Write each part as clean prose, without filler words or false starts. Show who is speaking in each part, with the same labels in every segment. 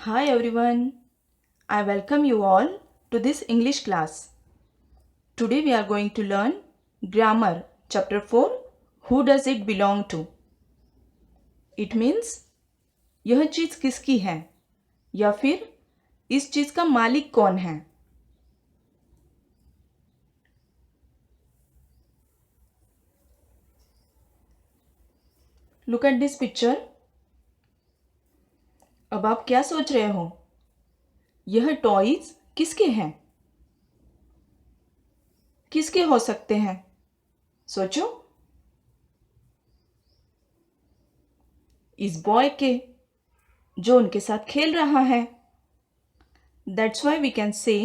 Speaker 1: Hi everyone, I welcome you all to this English class. Today we are going to learn Grammar Chapter 4 Who does it belong to? It means यह चीज़ किसकी है या फिर इस चीज़ का मालिक कौन है. Look at this picture. अब आप क्या सोच रहे हो? यह टॉयज किसके हैं? किसके हो सकते हैं? सोचो. इस बॉय के जो उनके साथ खेल रहा है. That's why we can say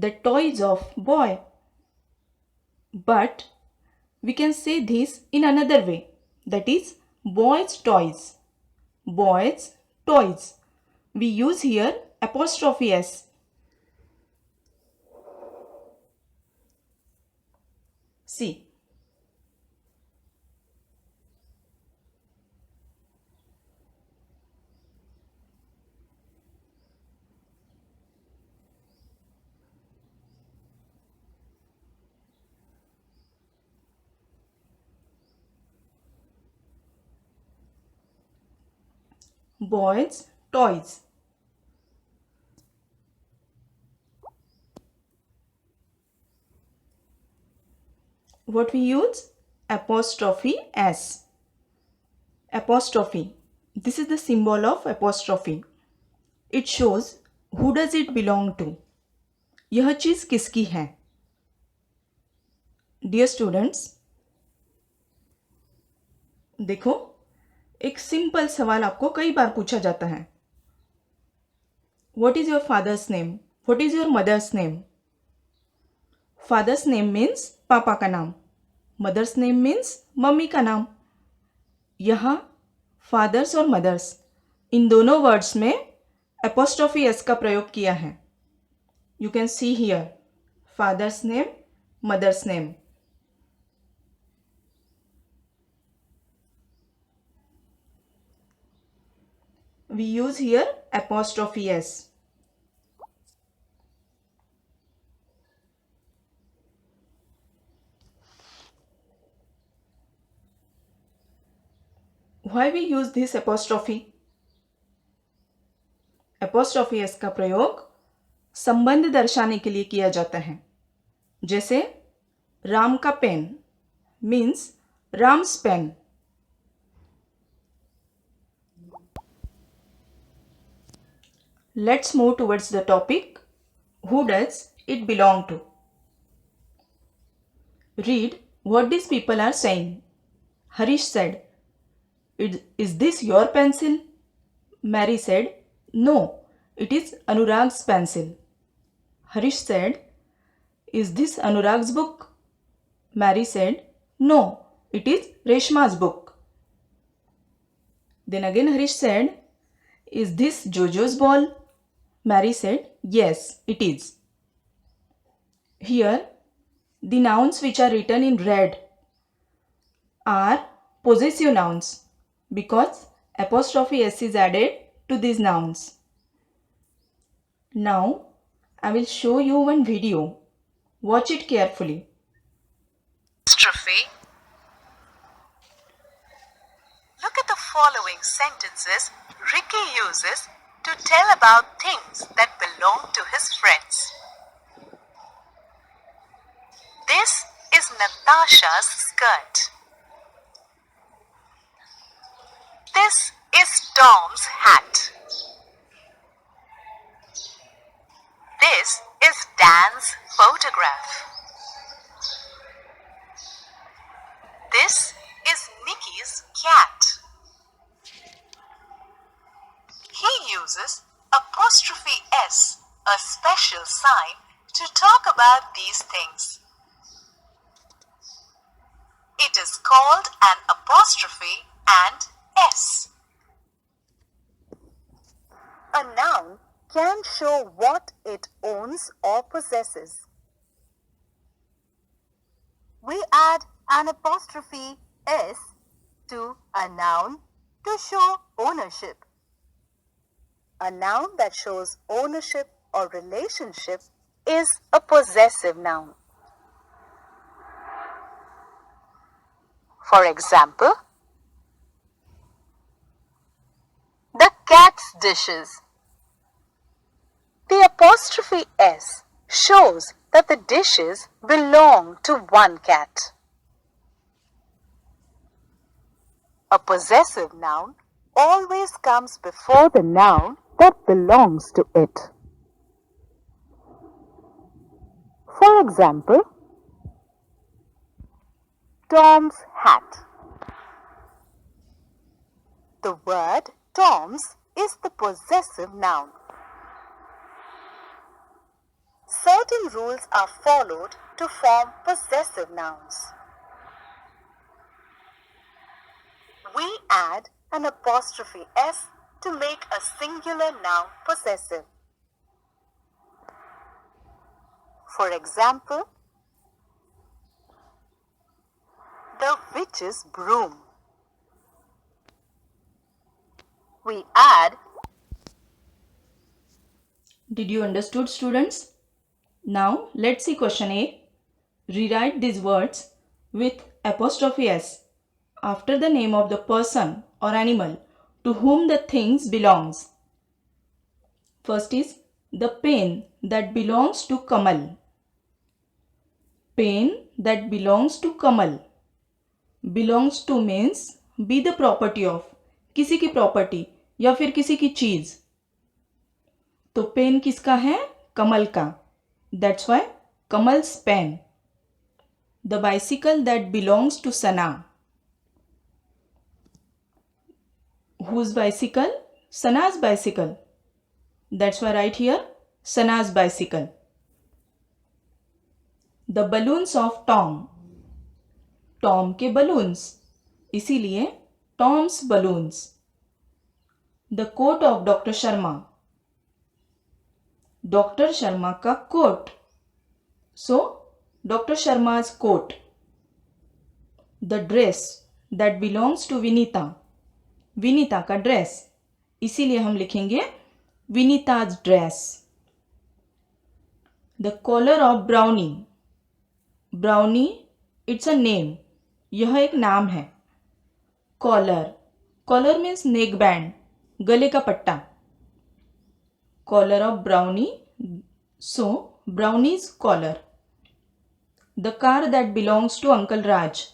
Speaker 1: the toys of boy. But we can say this in another way, that is boys toys. Boys toys. We use here apostrophe s. See, boys toys. What we use? Apostrophe s. Apostrophe. This is the symbol of apostrophe. It shows who does it belong to. यह चीज़ किसकी है? Dear students, देखो, एक simple सवाल आपको कई बार पूछा जाता है. What is your father's name? What is your mother's name? Father's name means पापा का नाम. Mother's name means मम्मी का नाम. यहाँ फादर्स और मदर्स इन दोनों वर्ड्स में एपोस्ट्रोफी एस का प्रयोग किया है. You can see here father's name, mother's name. We use here apostrophe s. Why we use this apostrophe? Apostrophe s का प्रयोग संबंध दर्शाने के लिए किया जाता है. जैसे राम का pen means Ram's pen. Let's move towards the topic. Who does it belong to? Read what these people are saying. Harish said, Is this your pencil? Mary said, No, it is Anurag's pencil. Harish said, Is this Anurag's book? Mary said, No, it is Reshma's book. Then again Harish said, Is this Jojo's ball? Mary said, Yes, it is. Here, the nouns which are written in red are possessive nouns because apostrophe s is added to these nouns. Now, I will show you one video. Watch it carefully.
Speaker 2: Apostrophe. Look at the following sentences Ricky uses to tell about things that belong to his friends. This is Natasha's skirt. This is Tom's hat. This is Dan's photograph. This is Nikki's cat. He uses apostrophe s, a special sign, to talk about these things. It is called an apostrophe and s. A noun can show what it owns or possesses. We add an apostrophe s to a noun to show ownership. A noun that shows ownership or relationship is a possessive noun. For example, the cat's dishes. The apostrophe S shows that the dishes belong to one cat. A possessive noun always comes before the noun that belongs to it. For example, Tom's hat. The word Tom's is the possessive noun. Certain rules are followed to form possessive nouns. We add an apostrophe S to make a singular noun possessive. For example, the witch's broom. We add.
Speaker 1: Did you understood, students? Now let's see question A. Rewrite these words with apostrophe S after the name of the person or animal to whom the things belongs. First is the pen that belongs to Kamal. Pen that belongs to Kamal. Belongs to means be the property of, किसी की property या फिर किसी की चीज. तो pen किसका है? कमल का. That's why Kamal's pen. The bicycle that belongs to Sana. Whose bicycle? Sana's bicycle. That's why right here Sana's bicycle. The balloons of Tom. Tom के balloons. इसीलिए Tom's balloons. The coat of Dr. Sharma. Dr. Sharma का coat. So Dr. Sharma's coat. The dress that belongs to Vinita. Vinita का dress. इसीलिए हम लिखेंगे Vinita's dress. The collar of Brownie. Brownie, it's a name. यह एक नाम है. Collar. Collar means neck band. गले का पट्टा. Collar of Brownie. So, Brownie's collar. The car that belongs to Uncle Raj.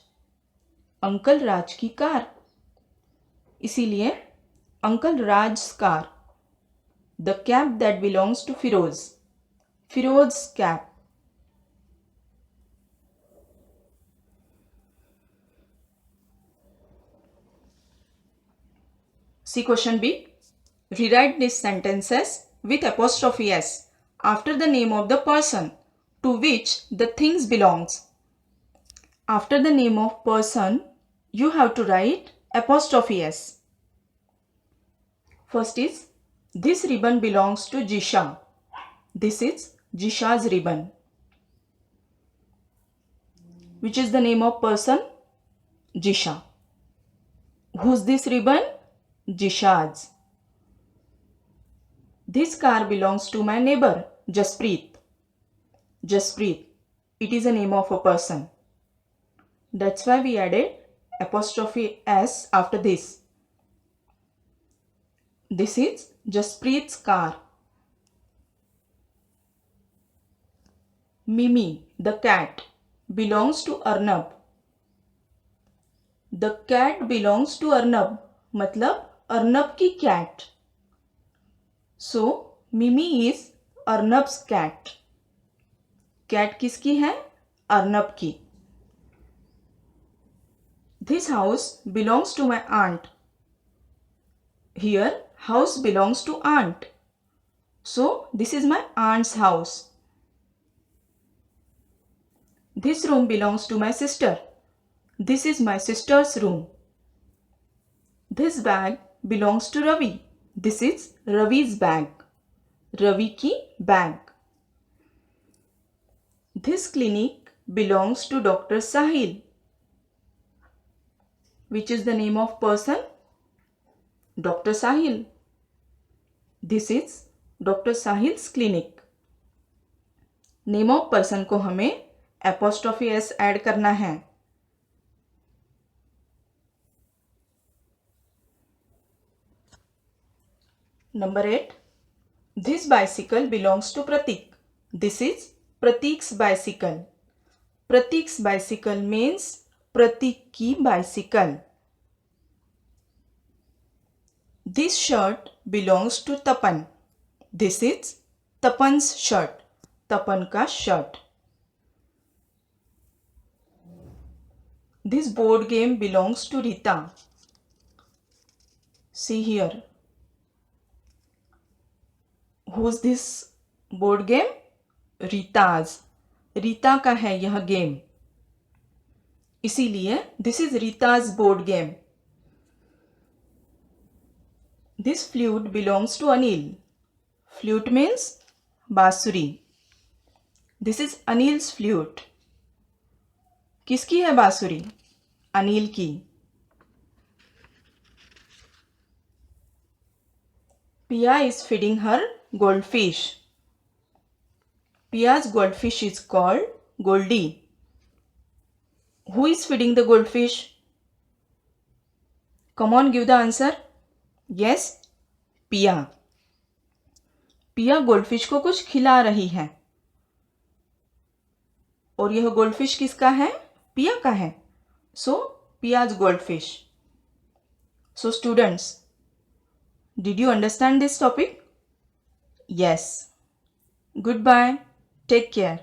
Speaker 1: Uncle Raj की कार. इसीलिए Uncle Raj's car. The cap that belongs to Firoz. Firoz's cap. See question B. Rewrite these sentences with apostrophe S after the name of the person to which the things belongs. After the name of person, you have to write apostrophe S. First is, this ribbon belongs to Jisha. This is Jisha's ribbon. Which is the name of person? Jisha. Who's this ribbon? Jisha's. This car belongs to my neighbor, Jaspreet. Jaspreet. It is a name of a person. That's why we added apostrophe S after this. This is Jaspreet's car. Mimi, the cat, belongs to Arnab. The cat belongs to Arnab. मतलब अर्नब की cat. So, Mimi is Arnab's cat. Cat किसकी है? अर्नब की. This house belongs to my aunt. Here, house belongs to aunt. So, this is my aunt's house. This room belongs to my sister. This is my sister's room. This bag belongs to Ravi. This is Ravi's bag. Ravi की bag. This clinic belongs to Dr. Sahil. Which is the name of person? Dr. Sahil. This is doctor Sahil's clinic. Name of person को हमें apostrophe S add करना है. Number 8. This bicycle belongs to Pratik. This is Pratik's bicycle. Pratik's bicycle means Pratik की bicycle. This shirt belongs to Tapan. This is Tapan's shirt. Tapan का shirt. This board game belongs to Rita. See here. Who's this board game? Rita's. Rita का है यह game, इसीलिए this is Rita's board game. This flute belongs to Anil. Flute means bansuri. This is Anil's flute. किसकी है बांसुरी? अनिल की. Piya is feeding her goldfish. Piya's goldfish is called Goldie. Who is feeding the goldfish? Come on, give the answer. Yes, Piya. Piya goldfish को कुछ खिला रही है. और यह गोल्डफिश किसका है? पिया का है. So, Piya's goldfish. So, students, did you understand this topic? Yes. Goodbye. Take care.